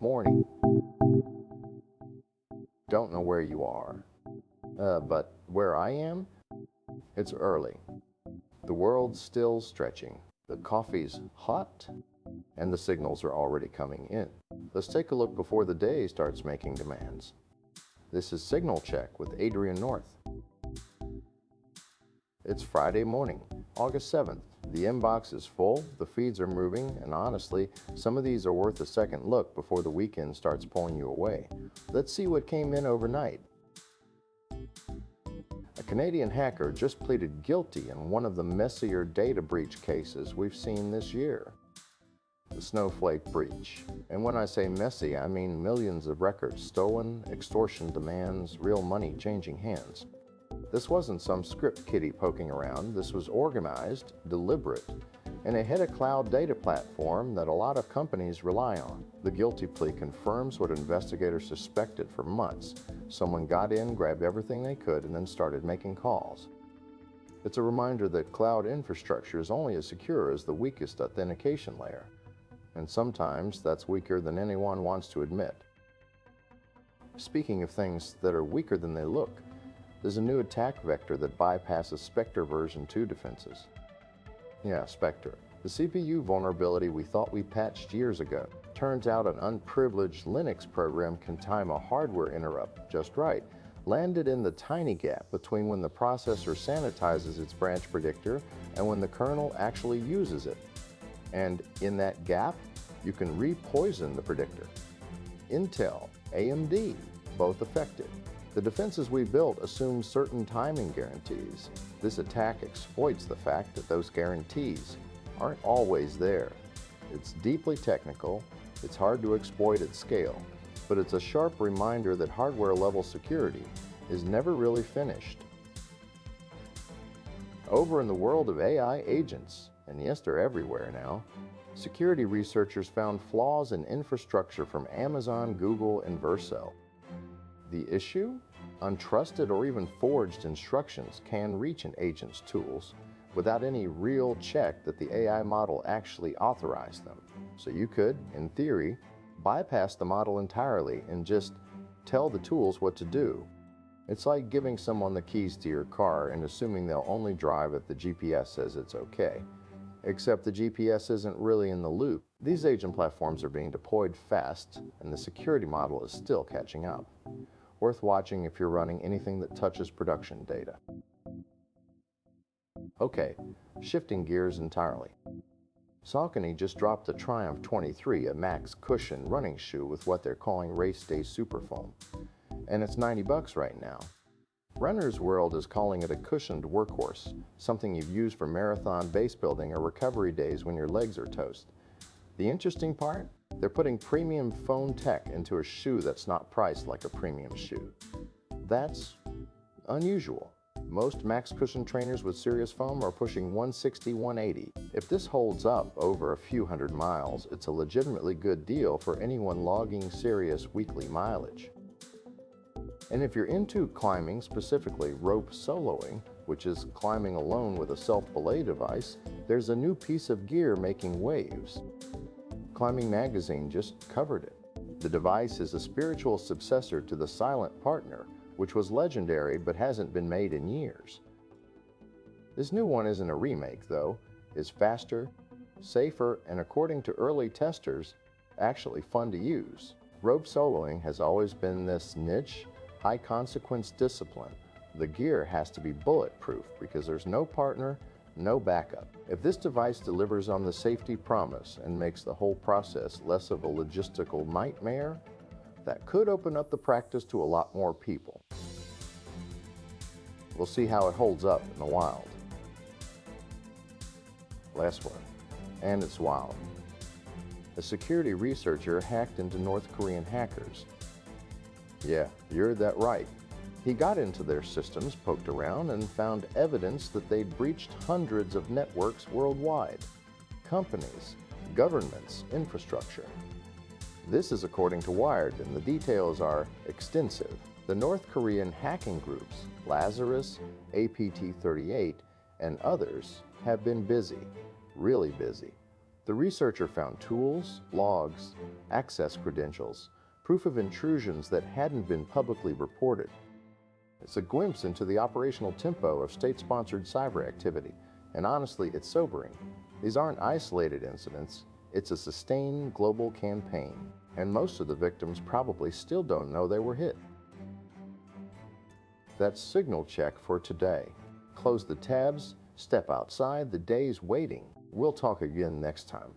Morning. Don't know where you are, but where I am, it's early. The world's still stretching. The coffee's hot, and the signals are already coming in. Let's take a look before the day starts making demands. This is Signal Check with Adrian North. It's Friday morning, August 7th. The inbox is full, the feeds are moving, and honestly, some of these are worth a second look before the weekend starts pulling you away. Let's see what came in overnight. A Canadian hacker just pleaded guilty in one of the messier data breach cases we've seen this year. The Snowflake breach. And when I say messy, I mean millions of records stolen, extortion demands, real money changing hands. This wasn't some script kiddie poking around. This was organized, deliberate, and it hit a cloud data platform that a lot of companies rely on. The guilty plea confirms what investigators suspected for months. Someone got in, grabbed everything they could, and then started making calls. It's a reminder that cloud infrastructure is only as secure as the weakest authentication layer, and sometimes that's weaker than anyone wants to admit. Speaking of things that are weaker than they look, there's a new attack vector that bypasses Spectre version 2 defenses. Yeah, Spectre. The CPU vulnerability we thought we patched years ago. Turns out an unprivileged Linux program can time a hardware interrupt just right, landed in the tiny gap between when the processor sanitizes its branch predictor and when the kernel actually uses it. And in that gap, you can re-poison the predictor. Intel, AMD, both affected. The defenses we built assume certain timing guarantees. This attack exploits the fact that those guarantees aren't always there. It's deeply technical, it's hard to exploit at scale, but it's a sharp reminder that hardware-level security is never really finished. Over in the world of AI agents, and yes, they're everywhere now, security researchers found flaws in infrastructure from Amazon, Google, and Vercel. The issue? Untrusted or even forged instructions can reach an agent's tools without any real check that the AI model actually authorized them. So you could, in theory, bypass the model entirely and just tell the tools what to do. It's like giving someone the keys to your car and assuming they'll only drive if the GPS says it's okay. Except the GPS isn't really in the loop. These agent platforms are being deployed fast, and the security model is still catching up. Worth watching if you're running anything that touches production data. Okay, shifting gears entirely. Saucony just dropped the Triumph 23, a max cushion running shoe with what they're calling Race Day Superfoam. And it's $90 right now. Runner's World is calling it a cushioned workhorse, something you'd use for marathon base building or recovery days when your legs are toast. The interesting part? They're putting premium foam tech into a shoe that's not priced like a premium shoe. That's unusual. Most max cushion trainers with serious foam are pushing 160, 180. If this holds up over a few hundred miles, it's a legitimately good deal for anyone logging serious weekly mileage. And if you're into climbing, specifically rope soloing, which is climbing alone with a self-belay device, there's a new piece of gear making waves. Climbing Magazine just covered it. The device is a spiritual successor to the Silent Partner, which was legendary but hasn't been made in years. This new one isn't a remake, though. It's faster, safer, and according to early testers, actually fun to use. Rope soloing has always been this niche, high-consequence discipline. The gear has to be bulletproof because there's no partner, no backup. If this device delivers on the safety promise and makes the whole process less of a logistical nightmare, that could open up the practice to a lot more people. We'll see how it holds up in the wild. Last one, and it's wild. A security researcher hacked into North Korean hackers. Yeah, you heard that right. He got into their systems, poked around, and found evidence that they'd breached hundreds of networks worldwide. Companies, governments, infrastructure. This is according to Wired, and the details are extensive. The North Korean hacking groups, Lazarus, APT38, and others have been busy, really busy. The researcher found tools, logs, access credentials, proof of intrusions that hadn't been publicly reported. It's a glimpse into the operational tempo of state-sponsored cyber activity, and honestly, it's sobering. These aren't isolated incidents, it's a sustained global campaign, and most of the victims probably still don't know they were hit. That's Signal Check for today. Close the tabs, step outside, the day's waiting. We'll talk again next time.